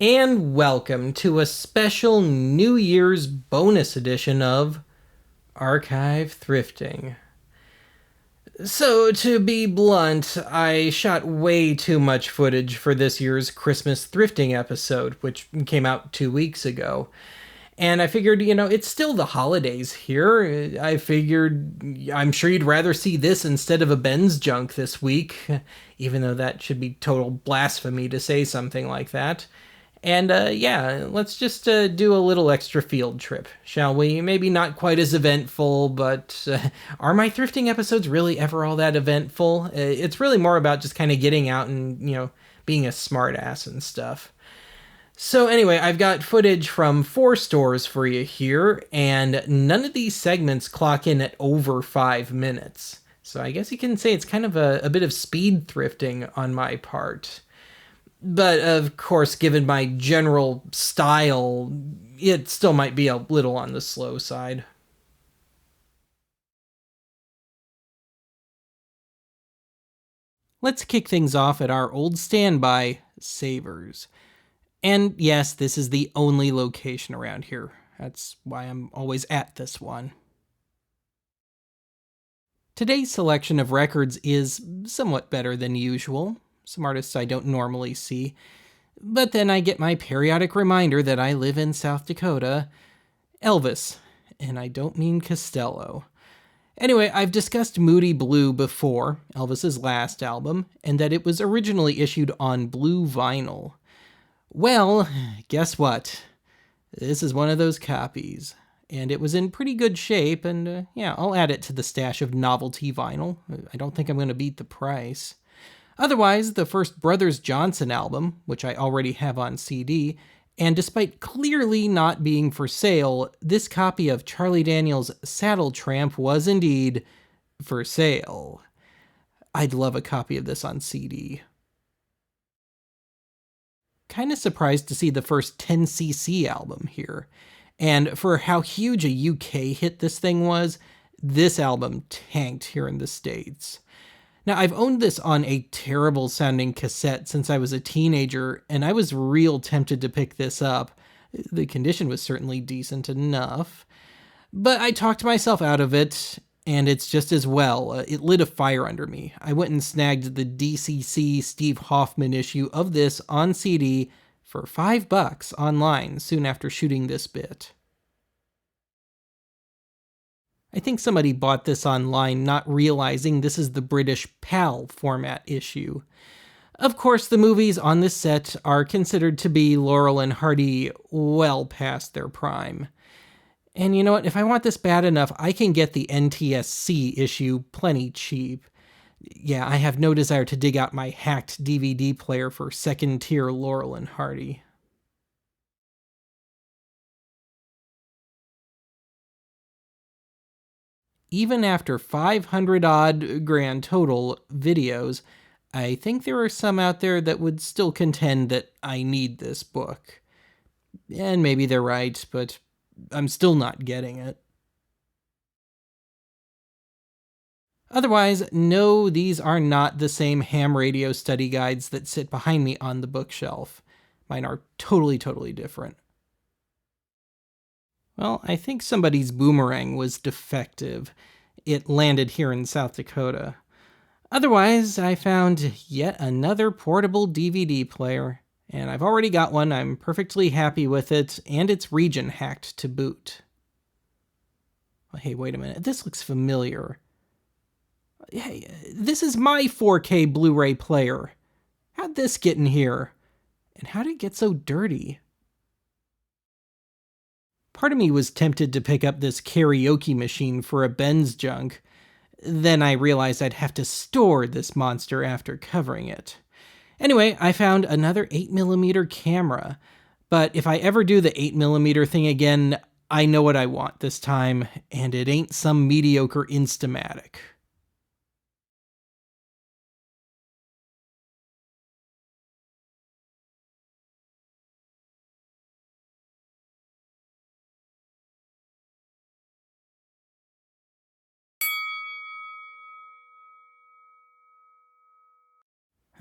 and welcome to a special New Year's bonus edition of Archive Thrifting. So, to be blunt, I shot way too much footage for this year's Christmas thrifting episode, which came out 2 weeks ago. And I figured, it's still the holidays here. I figured I'm sure you'd rather see this instead of a Ben's junk this week, even though that should be total blasphemy to say something like that. And yeah, let's just do a little extra field trip, shall we? Maybe not quite as eventful, but are my thrifting episodes really ever all that eventful? It's really more about just kind of getting out and, being a smartass and stuff. So anyway, I've got footage from 4 stores for you here, and none of these segments clock in at over 5 minutes. So I guess you can say it's kind of a bit of speed thrifting on my part. But of course, given my general style, it still might be a little on the slow side. Let's kick things off at our old standby, Savers. And yes, this is the only location around here. That's why I'm always at this one. Today's selection of records is somewhat better than usual. Some artists I don't normally see. But then I get my periodic reminder that I live in South Dakota. Elvis. And I don't mean Costello. Anyway, I've discussed Moody Blue before, Elvis's last album, and that it was originally issued on blue vinyl. Well, guess what? This is one of those copies. And it was in pretty good shape, and yeah, I'll add it to the stash of novelty vinyl. I don't think I'm going to beat the price. Otherwise, the first Brothers Johnson album, which I already have on CD, and despite clearly not being for sale, this copy of Charlie Daniels' Saddle Tramp was indeed for sale. I'd love a copy of this on CD. Kind of surprised to see the first 10cc album here. And for how huge a UK hit this thing was, this album tanked here in the States. Now, I've owned this on a terrible sounding cassette since I was a teenager, and I was real tempted to pick this up. The condition was certainly decent enough. But I talked myself out of it, and it's just as well. It lit a fire under me. I went and snagged the DCC Steve Hoffman issue of this on CD for $5 online soon after shooting this bit. I think somebody bought this online not realizing this is the British PAL format issue. Of course, the movies on this set are considered to be Laurel and Hardy well past their prime. And you know what? If I want this bad enough, I can get the NTSC issue plenty cheap. Yeah, I have no desire to dig out my hacked DVD player for second-tier Laurel and Hardy. Even after 500-odd grand total videos, I think there are some out there that would still contend that I need this book. And maybe they're right, but I'm still not getting it. Otherwise, no, these are not the same ham radio study guides that sit behind me on the bookshelf. Mine are totally different. Well, I think somebody's boomerang was defective. It landed here in South Dakota. Otherwise, I found yet another portable DVD player, and I've already got one. I'm perfectly happy with it, and it's region hacked to boot. Hey, wait a minute. This looks familiar. Hey, this is my 4K Blu-ray player. How'd this get in here? And how'd it get so dirty? Part of me was tempted to pick up this karaoke machine for a Ben's junk. Then I realized I'd have to store this monster after covering it. Anyway, I found another 8mm camera. But if I ever do the 8mm thing again, I know what I want this time, and it ain't some mediocre Instamatic.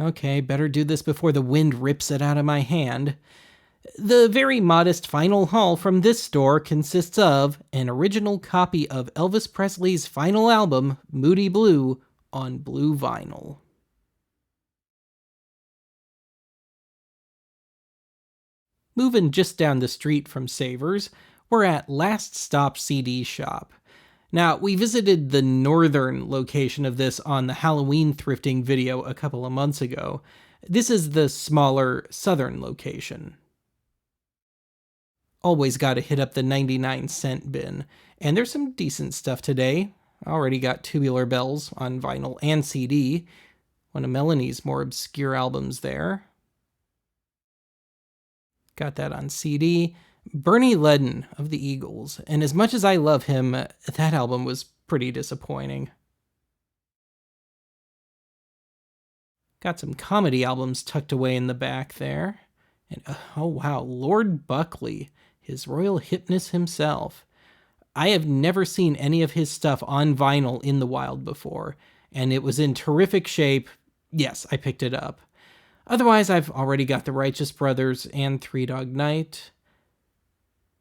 Okay, better do this before the wind rips it out of my hand. The very modest final haul from this store consists of an original copy of Elvis Presley's final album, Moody Blue, on blue vinyl. Moving just down the street from Savers, we're at Last Stop CD Shop. Now, we visited the northern location of this on the Halloween thrifting video a couple of months ago. This is the smaller southern location. Always gotta hit up the 99-cent bin. And there's some decent stuff today. Already got Tubular Bells on vinyl and CD. One of Melanie's more obscure albums there. Got that on CD. Bernie Leadon of the Eagles. And as much as I love him, that album was pretty disappointing. Got some comedy albums tucked away in the back there. And oh wow, Lord Buckley, his Royal Hipness himself. I have never seen any of his stuff on vinyl in the wild before, and it was in terrific shape. Yes, I picked it up. Otherwise, I've already got the Righteous Brothers and Three Dog Night.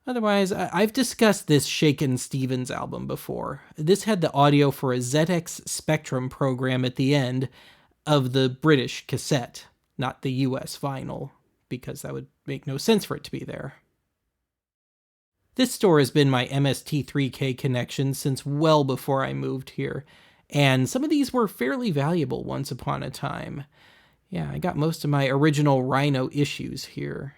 Otherwise, I've discussed this Shakin' Stevens album before. This had the audio for a ZX Spectrum program at the end of the British cassette, not the US vinyl, because that would make no sense for it to be there. This store has been my MST3K connection since well before I moved here, and some of these were fairly valuable once upon a time. Yeah, I got most of my original Rhino issues here.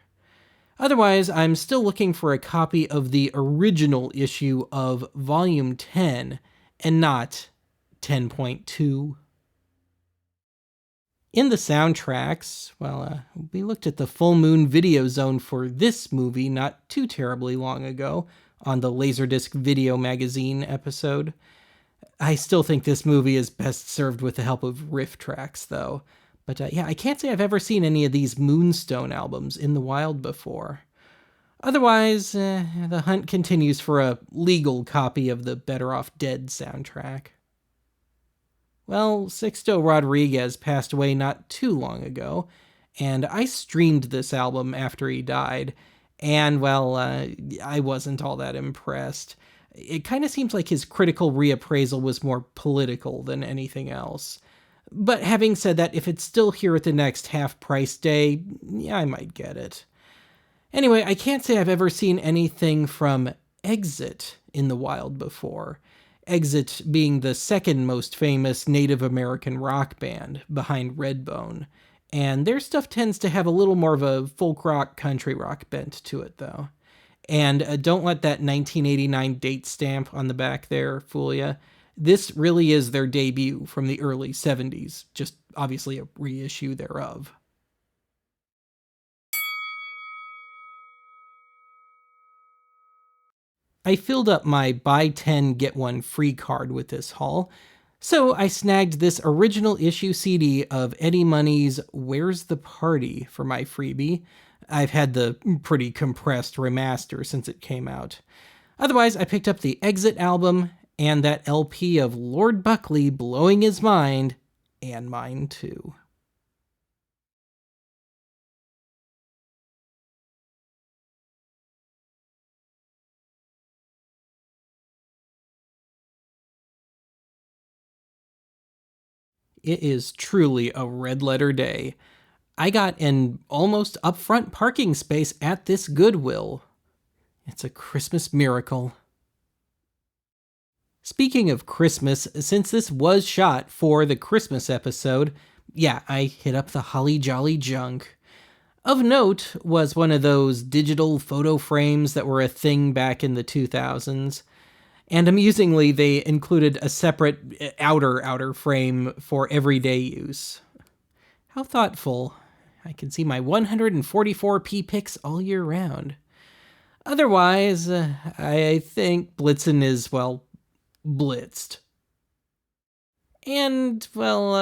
Otherwise, I'm still looking for a copy of the original issue of Volume 10, and not 10.2. In the soundtracks, well, we looked at the Full Moon Video Zone for this movie not too terribly long ago on the Laserdisc Video Magazine episode. I still think this movie is best served with the help of riff tracks, though. But yeah, I can't say I've ever seen any of these Moonstone albums in the wild before. Otherwise, the hunt continues for a legal copy of the Better Off Dead soundtrack. Well, Sixto Rodriguez passed away not too long ago, and I streamed this album after he died, and, well, I wasn't all that impressed. It kind of seems like his critical reappraisal was more political than anything else. But having said that, if it's still here at the next half-price day, yeah, I might get it. Anyway, I can't say I've ever seen anything from Exit in the wild before. Exit being the second most famous Native American rock band behind Redbone. And their stuff tends to have a little more of a folk rock, country rock bent to it, though. And don't let that 1989 date stamp on the back there fool you. This really is their debut from the early 70s, just obviously a reissue thereof. I filled up my buy 10 get 1 free card with this haul, so I snagged this original issue CD of Eddie Money's Where's the Party for my freebie. I've had the pretty compressed remaster since it came out. Otherwise, I picked up the Exit album and that LP of Lord Buckley blowing his mind, and mine too. It is truly a red letter day. I got an almost upfront parking space at this Goodwill. It's a Christmas miracle. Speaking of Christmas, since this was shot for the Christmas episode, yeah, I hit up the Holly Jolly junk. Of note was one of those digital photo frames that were a thing back in the 2000s. And amusingly, they included a separate outer frame for everyday use. How thoughtful. I can see my 144p pics all year round. Otherwise, I think Blitzen is, well, blitzed. And, well,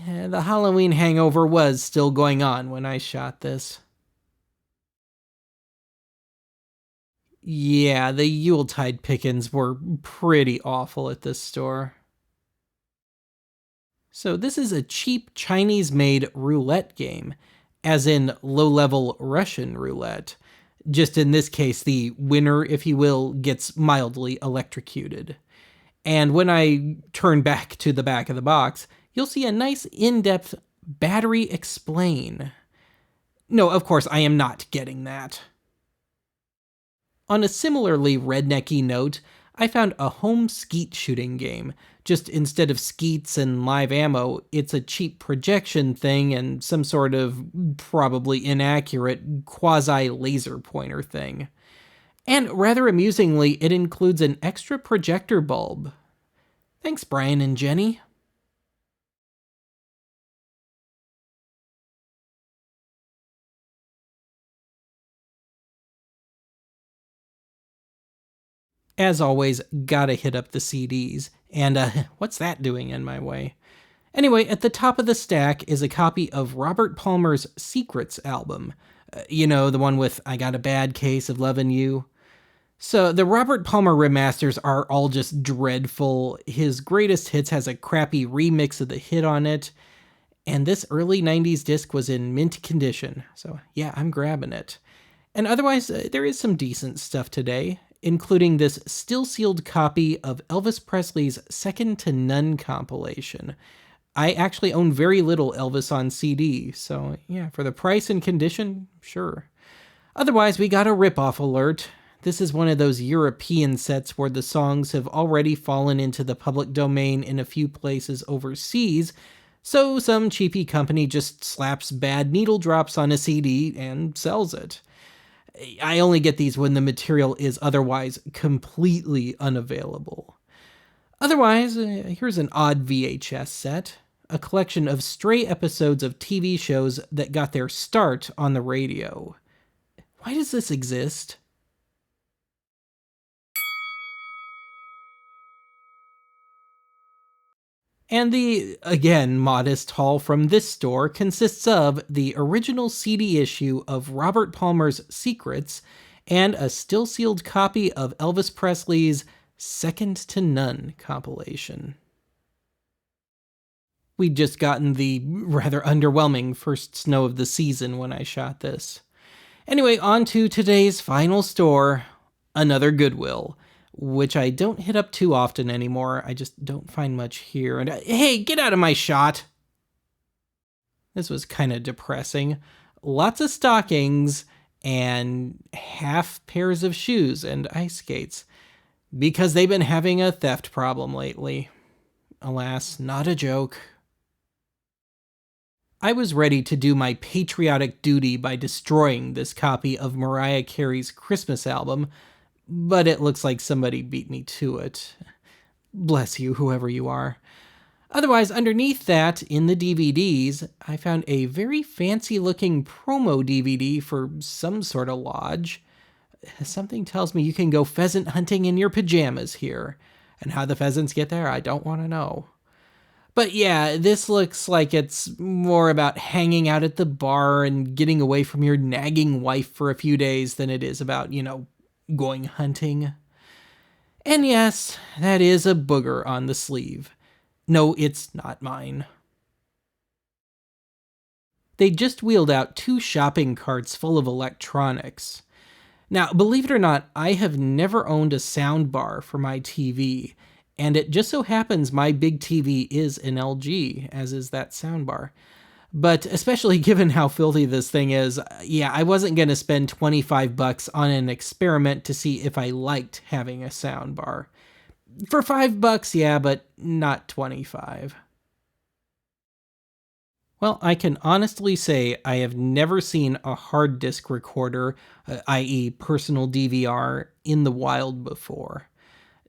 the Halloween hangover was still going on when I shot this. Yeah, the Yuletide pickings were pretty awful at this store. So this is a cheap Chinese-made roulette game, as in low-level Russian roulette. Just in this case, the winner, if you will, gets mildly electrocuted. And when I turn back to the back of the box, you'll see a nice in-depth battery explain. No, of course, I am not getting that. On a similarly rednecky note, I found a home skeet shooting game. Just instead of skeets and live ammo, it's a cheap projection thing and some sort of probably inaccurate quasi-laser pointer thing. And rather amusingly, it includes an extra projector bulb. Thanks, Brian and Jenny. As always, gotta hit up the CDs. And what's that doing in my way? Anyway, at the top of the stack is a copy of Robert Palmer's Secrets album. The one with I Got a Bad Case of Lovin' You. So the Robert Palmer remasters are all just dreadful. His greatest hits has a crappy remix of the hit on it. And this early 90s disc was in mint condition. So yeah, I'm grabbing it. And otherwise, there is some decent stuff today, including this still-sealed copy of Elvis Presley's Second to None compilation. I actually own very little Elvis on CD, so yeah, for the price and condition, sure. Otherwise, we got a ripoff alert. This is one of those European sets where the songs have already fallen into the public domain in a few places overseas, so some cheapy company just slaps bad needle drops on a CD and sells it. I only get these when the material is otherwise completely unavailable. Otherwise, here's an odd VHS set, a collection of stray episodes of TV shows that got their start on the radio. Why does this exist? And the, again, modest haul from this store consists of the original CD issue of Robert Palmer's Secrets and a still-sealed copy of Elvis Presley's Second to None compilation. We'd just gotten the rather underwhelming first snow of the season when I shot this. Anyway, on to today's final store, another Goodwill, which I don't hit up too often anymore. I just don't find much here. And hey, get out of my shot! This was kind of depressing. Lots of stockings and half pairs of shoes and ice skates, because they've been having a theft problem lately. Alas, not a joke. I was ready to do my patriotic duty by destroying this copy of Mariah Carey's Christmas album, but it looks like somebody beat me to it. Bless you, whoever you are. Otherwise, underneath that, in the DVDs, I found a very fancy-looking promo DVD for some sort of lodge. Something tells me you can go pheasant hunting in your pajamas here. And how the pheasants get there, I don't want to know. But yeah, this looks like it's more about hanging out at the bar and getting away from your nagging wife for a few days than it is about, going hunting. And yes, that is a booger on the sleeve. No, it's not mine. They just wheeled out 2 shopping carts full of electronics. Now, believe it or not, I have never owned a sound bar for my TV, and it just so happens my big TV is an LG, as is that soundbar. But especially given how filthy this thing is, yeah, I wasn't going to spend $25 on an experiment to see if I liked having a soundbar. For $5, yeah, but not 25. Well, I can honestly say I have never seen a hard disk recorder, i.e. personal DVR, in the wild before.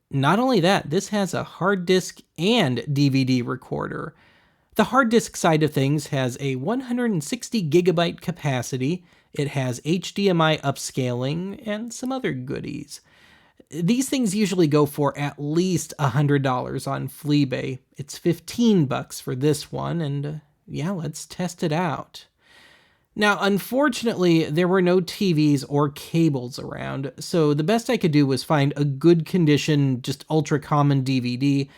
Not only that, this has a hard disk and DVD recorder. The hard disk side of things has a 160 gigabyte capacity, it has HDMI upscaling, and some other goodies. These things usually go for at least $100 on Fleabay. It's $15 for this one, and yeah, let's test it out. Now, unfortunately, there were no TVs or cables around, so the best I could do was find a good condition, just ultra common DVD,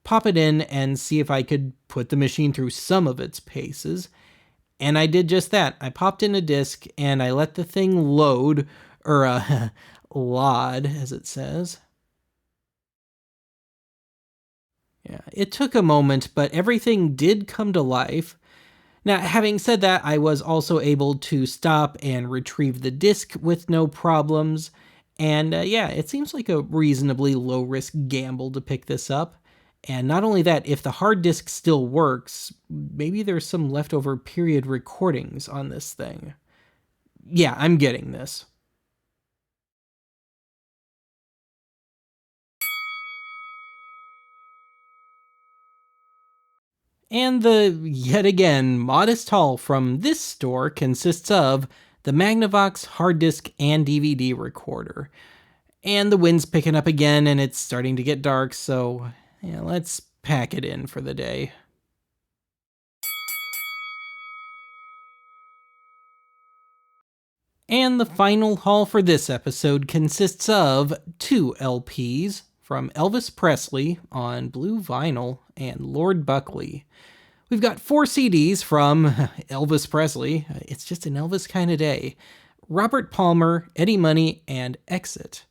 pop it in, and see if I could put the machine through some of its paces. And I did just that. I popped in a disc, and I let the thing load, Or, LOD, as it says. Yeah, it took a moment, but everything did come to life. Now, having said that, I was also able to stop and retrieve the disc with no problems. And yeah, it seems like a reasonably low risk gamble to pick this up. And not only that, if the hard disk still works, maybe there's some leftover period recordings on this thing. Yeah, I'm getting this. And the, yet again, modest haul from this store consists of the Magnavox hard disk and DVD recorder. And the wind's picking up again and it's starting to get dark, so yeah, let's pack it in for the day. And the final haul for this episode consists of 2 LPs from Elvis Presley on blue vinyl and Lord Buckley. We've got 4 CDs from Elvis Presley, it's just an Elvis kind of day, Robert Palmer, Eddie Money, and Exit.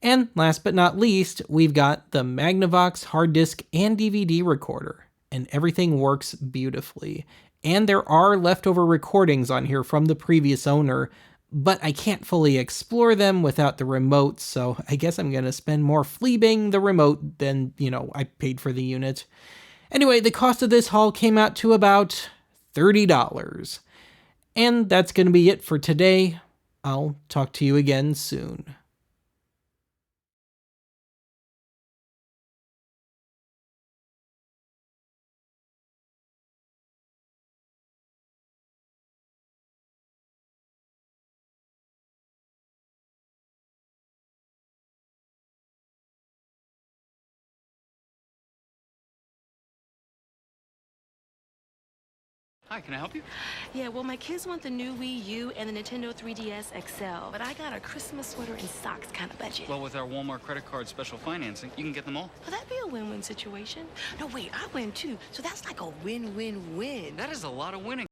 And last but not least, we've got the Magnavox hard disk and DVD recorder, and everything works beautifully. And there are leftover recordings on here from the previous owner, but I can't fully explore them without the remote, so I guess I'm going to spend more fleabing the remote than, I paid for the unit. Anyway, the cost of this haul came out to about $30. And that's going to be it for today. I'll talk to you again soon. Hi, can I help you? Yeah, well, my kids want the new Wii U and the Nintendo 3DS XL, but I got a Christmas sweater and socks kind of budget. Well, with our Walmart credit card special financing, you can get them all. Well, that'd be a win-win situation. No, wait, I win too, so that's like a win-win-win. That is a lot of winning.